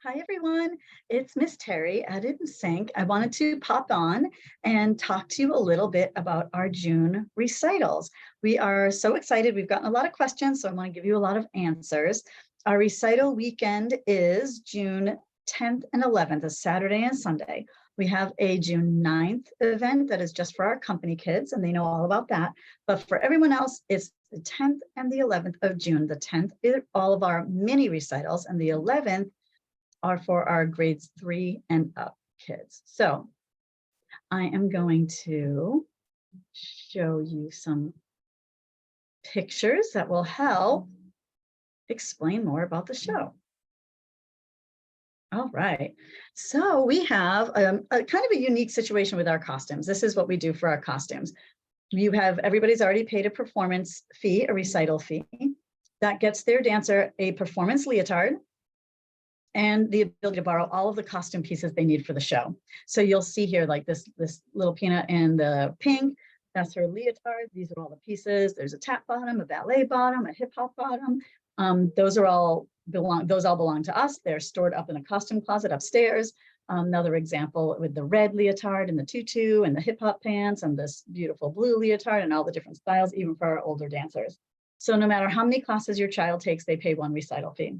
Hi, everyone. It's Miss Terry at In Sync. I wanted to pop on and talk to you a little bit about our June recitals. We are so excited. We've gotten a lot of questions, so I want to give you a lot of answers. Our recital weekend is June 10th and 11th, a Saturday and Sunday. We have a June 9th event that is just for our company kids, and they know all about that. But for everyone else, it's the 10th and the 11th of June. The 10th is all of our mini recitals, and the 11th are for our grades 3 and up kids. So I am going to show you some pictures that will help explain more about the show. All right, so we have a kind of a unique situation with our costumes. This is what we do for our costumes. Everybody's already paid a performance fee, a recital fee. That gets their dancer a performance leotard and the ability to borrow all of the costume pieces they need for the show. So you'll see here like this little peanut in the pink, that's her leotard. These are all the pieces. There's a tap bottom, a ballet bottom, a hip hop bottom. Those all belong to us. They're stored up in a costume closet upstairs. Another example with the red leotard and the tutu and the hip hop pants and this beautiful blue leotard and all the different styles, even for our older dancers. So no matter how many classes your child takes, they pay one recital fee.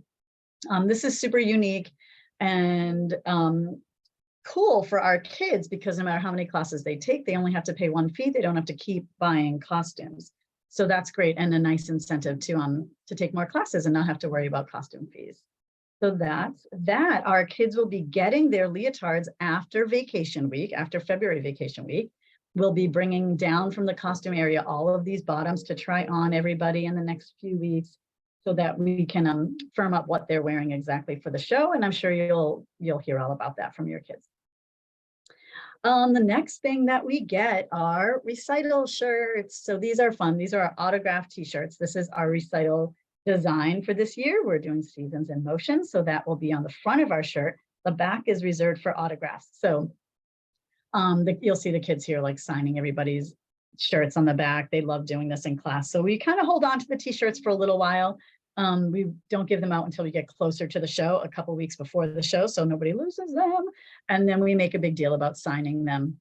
This is super unique and cool for our kids because no matter how many classes they take, they only have to pay one fee. They don't have to keep buying costumes. So that's great and a nice incentive to take more classes and not have to worry about costume fees. So that's that. Our kids will be getting their leotards after vacation week, after February vacation week. We'll be bringing down from the costume area all of these bottoms to try on everybody in the next few weeks, so that we can firm up what they're wearing exactly for the show. And I'm sure you'll hear all about that from your kids. The next thing that we get are recital shirts. So these are fun. These are our autographed t-shirts. This is our recital design for this year. We're doing Seasons in Motion. So that will be on the front of our shirt. The back is reserved for autographs. So you'll see the kids here like signing everybody's shirts on the back. They love doing this in class. So we kind of hold on to the t-shirts for a little while. We don't give them out until we get closer to the show, a couple weeks before the show, so nobody loses them. And then we make a big deal about signing them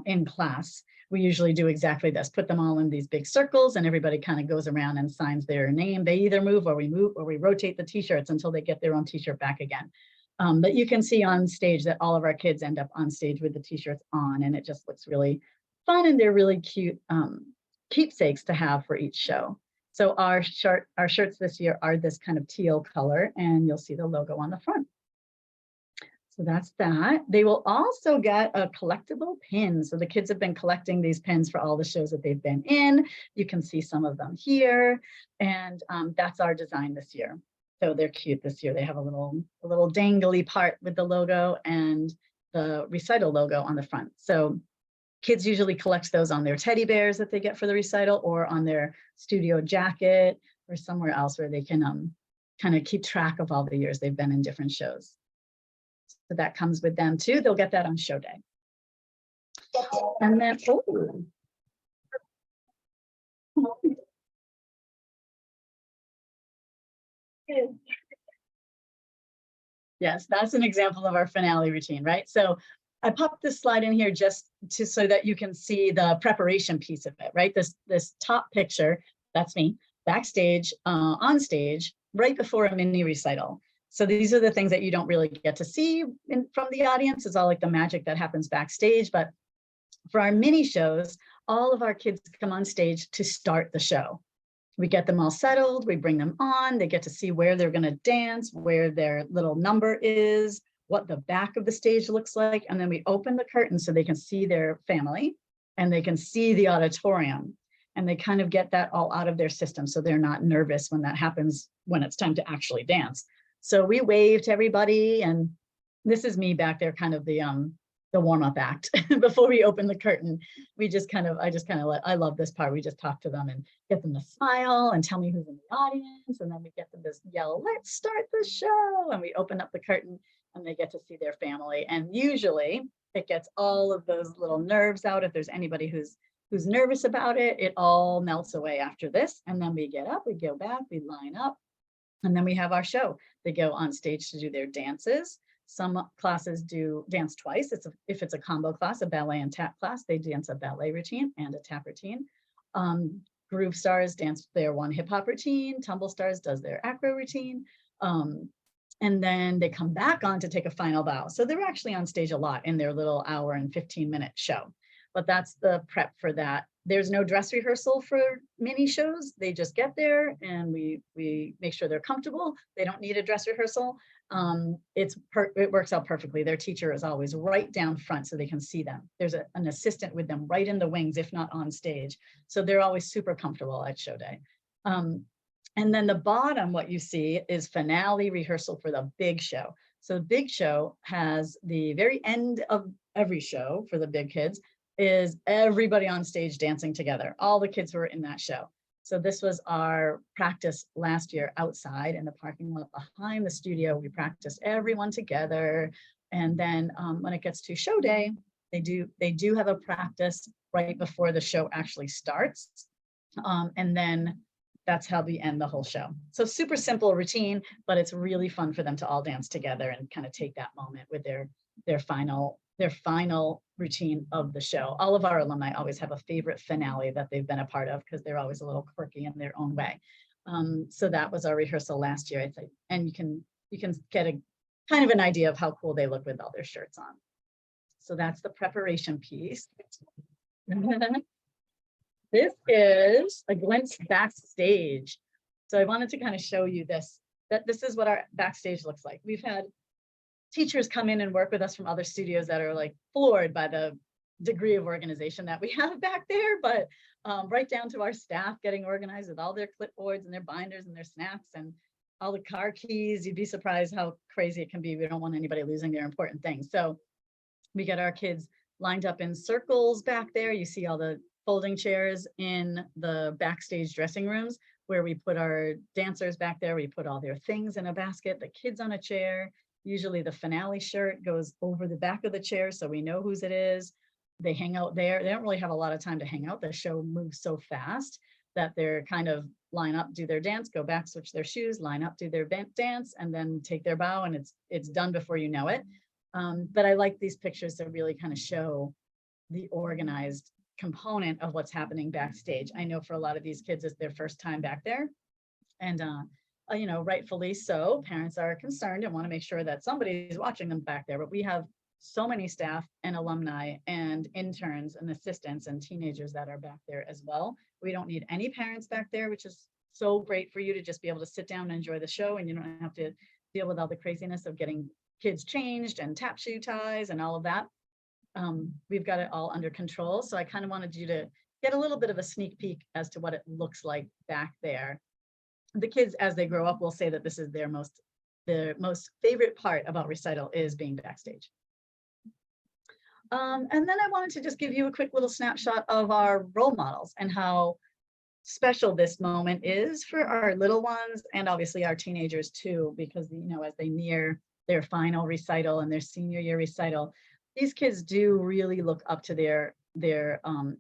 in class. We usually do exactly this, put them all in these big circles and everybody kind of goes around and signs their name. They either move or we rotate the t-shirts until they get their own t-shirt back again. But you can see on stage that all of our kids end up on stage with the t-shirts on, and it just looks really fun, and they're really cute keepsakes to have for each show. So our shirts this year are this kind of teal color, and you'll see the logo on the front. So that's that. They will also get a collectible pin. So the kids have been collecting these pins for all the shows that they've been in. You can see some of them here, and that's our design this year. So they're cute this year. They have a little dangly part with the logo and the recital logo on the front. So kids usually collect those on their teddy bears that they get for the recital, or on their studio jacket, or somewhere else where they can kind of keep track of all the years they've been in different shows. So that comes with them too. They'll get that on show day. And then, yes, that's an example of our finale routine, right? So I popped this slide in here just so that you can see the preparation piece of it, right? This top picture, that's me, backstage, on stage, right before a mini recital. So these are the things that you don't really get to see from the audience. It's all like the magic that happens backstage. But for our mini shows, all of our kids come on stage to start the show. We get them all settled, we bring them on, they get to see where they're gonna dance, where their little number is, what the back of the stage looks like, and then we open the curtain so they can see their family and they can see the auditorium, and they kind of get that all out of their system so they're not nervous when that happens, when it's time to actually dance. So we wave to everybody, and this is me back there, kind of the warm-up act before we open the curtain. I love this part. We just talk to them and get them to smile and tell me who's in the audience, and then we get them to yell, "Let's start the show!" And we open up the curtain and they get to see their family. And usually it gets all of those little nerves out. If there's anybody who's nervous about it, it all melts away after this. And then we get up, we go back, we line up, And then we have our show. They go on stage to do their dances. Some classes do dance twice. If it's a combo class, a ballet and tap class, they dance a ballet routine and a tap routine. Um, Groove Stars dance their one hip hop routine. Tumble Stars does their acro routine. And then they come back on to take a final bow. So they're actually on stage a lot in their little hour and 15-minute show. But that's the prep for that. There's no dress rehearsal for mini shows. They just get there and we make sure they're comfortable. They don't need a dress rehearsal. It works out perfectly. Their teacher is always right down front so they can see them. There's an assistant with them right in the wings, if not on stage. So they're always super comfortable at show day. And then the bottom, what you see is finale rehearsal for the big show. So big show has the very end of every show for the big kids is everybody on stage dancing together, all the kids who were in that show. So this was our practice last year outside in the parking lot behind the studio. We practiced everyone together. And then when it gets to show day, they do have a practice right before the show actually starts. And then that's how we end the whole show. So super simple routine, but it's really fun for them to all dance together and kind of take that moment with their final routine of the show. All of our alumni always have a favorite finale that they've been a part of because they're always a little quirky in their own way. So that was our rehearsal last year, I think. And you can get a kind of an idea of how cool they look with all their shirts on. So that's the preparation piece. This is a glimpse backstage. So I wanted to kind of show you this, that this is what our backstage looks like. We've had teachers come in and work with us from other studios that are like floored by the degree of organization that we have back there, but right down to our staff getting organized with all their clipboards and their binders and their snacks and all the car keys. You'd be surprised how crazy it can be. We don't want anybody losing their important things. So we get our kids lined up in circles back there. You see all the folding chairs in the backstage dressing rooms where we put our dancers back there. We put all their things in a basket, the kids on a chair. Usually the finale shirt goes over the back of the chair so we know whose it is. They hang out there. They don't really have a lot of time to hang out. The show moves so fast that they're kind of line up, do their dance, go back, switch their shoes, line up, do their dance, and then take their bow, and it's done before you know it. But I like these pictures that really kind of show the organized component of what's happening backstage. I know for a lot of these kids, it's their first time back there. And you know, rightfully so, parents are concerned and want to make sure that somebody's watching them back there. But we have so many staff and alumni and interns and assistants and teenagers that are back there as well. We don't need any parents back there, which is so great for you to just be able to sit down and enjoy the show, and you don't have to deal with all the craziness of getting kids changed and tap shoe ties and all of that. We've got it all under control. So I kind of wanted you to get a little bit of a sneak peek as to what it looks like back there. The kids, as they grow up, will say that this is their most favorite part about Recital is being backstage. And then I wanted to just give you a quick little snapshot of our role models and how special this moment is for our little ones and obviously our teenagers too, because, you know, as they near their final recital and their senior year recital, these kids do really look up to their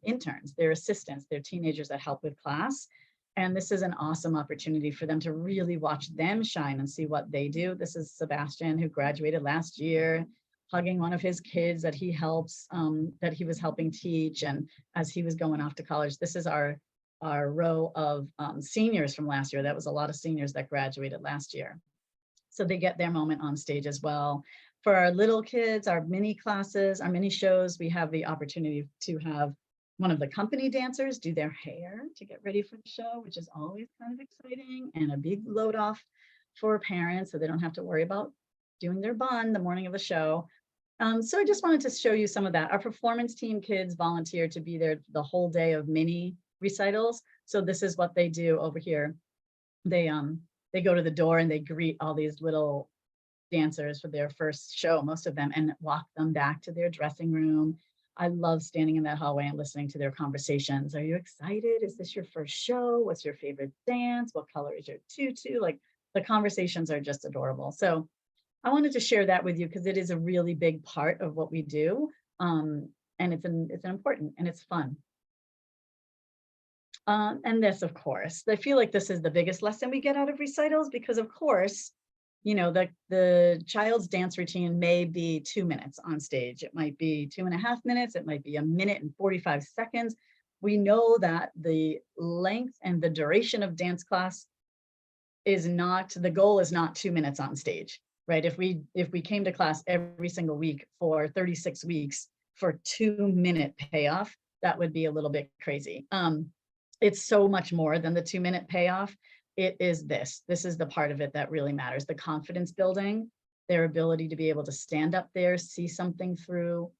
interns, their assistants, their teenagers that help with class. And this is an awesome opportunity for them to really watch them shine and see what they do. This is Sebastian, who graduated last year, hugging one of his kids that he helps, that he was helping teach. And as he was going off to college, this is our row of seniors from last year. That was a lot of seniors that graduated last year. So they get their moment on stage as well. For our little kids, our mini classes, our mini shows, we have the opportunity to have one of the company dancers do their hair to get ready for the show, which is always kind of exciting, and a big load off for parents so they don't have to worry about doing their bun the morning of the show. So I just wanted to show you some of that. Our performance team kids volunteer to be there the whole day of mini recitals. So this is what they do over here. They go to the door and they greet all these little dancers for their first show, most of them, and walk them back to their dressing room. I love standing in that hallway and listening to their conversations. Are you excited? Is this your first show? What's your favorite dance? What color is your tutu? Like, the conversations are just adorable. So I wanted to share that with you because it is a really big part of what we do. And it's an important and it's fun. And this, of course, I feel like this is the biggest lesson we get out of recitals because, of course, you know, the child's dance routine may be 2 minutes on stage. It might be 2.5 minutes. It might be 1 minute and 45 seconds. We know that the length and the duration of dance class is not, the goal is not 2 minutes on stage, right? If we came to class every single week for 36 weeks for 2-minute payoff, that would be a little bit crazy. It's so much more than the 2-minute payoff. It is this. This is the part of it that really matters. The confidence building, their ability to be able to stand up there, see something through,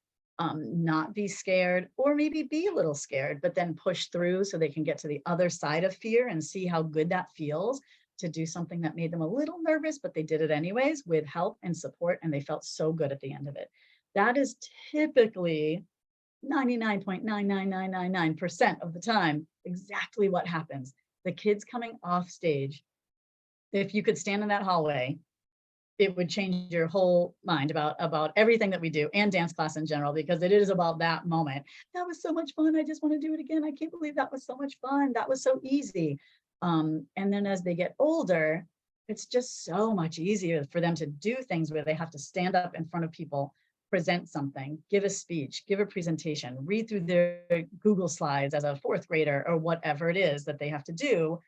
not be scared, or maybe be a little scared, but then push through so they can get to the other side of fear and see how good that feels to do something that made them a little nervous, but they did it anyways with help and support, and they felt so good at the end of it. That is typically 99.99999% of the time exactly what happens. The kids coming off stage, if you could stand in that hallway, it would change your whole mind about everything that we do and dance class in general, because it is about that moment. That was so much fun. I just want to do it again. I can't believe that was so much fun. That was so easy. And then as they get older, it's just so much easier for them to do things where they have to stand up in front of people, present something, give a speech, give a presentation, read through their Google slides as a fourth grader or whatever it is that they have to do.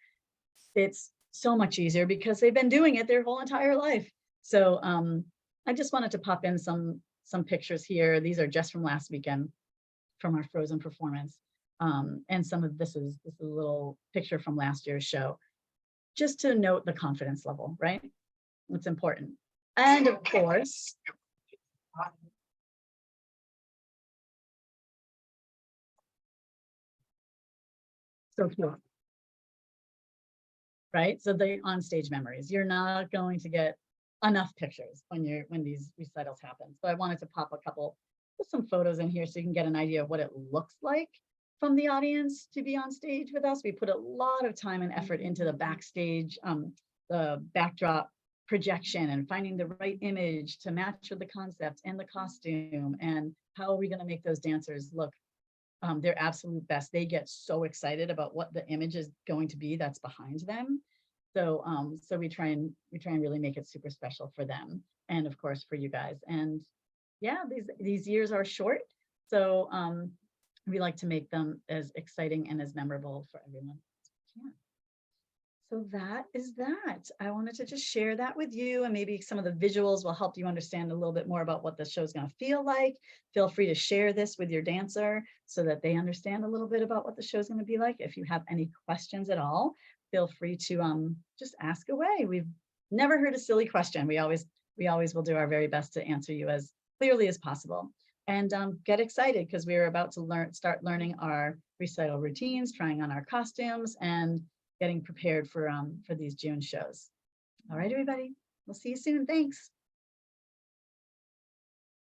It's so much easier because they've been doing it their whole entire life. So I just wanted to pop in some pictures here. These are just from last weekend from our Frozen performance. And some of this is a little picture from last year's show, just to note the confidence level, right? It's important. And of course, so cute, right? So the on-stage memories, you're not going to get enough pictures when these recitals happen. So I wanted to pop a couple, put some photos in here so you can get an idea of what it looks like from the audience to be on stage with us. We put a lot of time and effort into the backstage, the backdrop projection and finding the right image to match with the concept and the costume, and how are we going to make those dancers look their absolute best. They get so excited about what the image is going to be that's behind them. So so we try and really make it super special for them, and of course for you guys. And yeah, these years are short, so we like to make them as exciting and as memorable for everyone as we can. So that is that. I wanted to just share that with you, and maybe some of the visuals will help you understand a little bit more about what the show is going to feel like. Feel free to share this with your dancer so that they understand a little bit about what the show is going to be like. If you have any questions at all, feel free to just ask away. We've never heard a silly question. We always will do our very best to answer you as clearly as possible. And get excited because we're about to start learning our recital routines, trying on our costumes, and getting prepared for these June shows. All right, everybody. We'll see you soon. Thanks.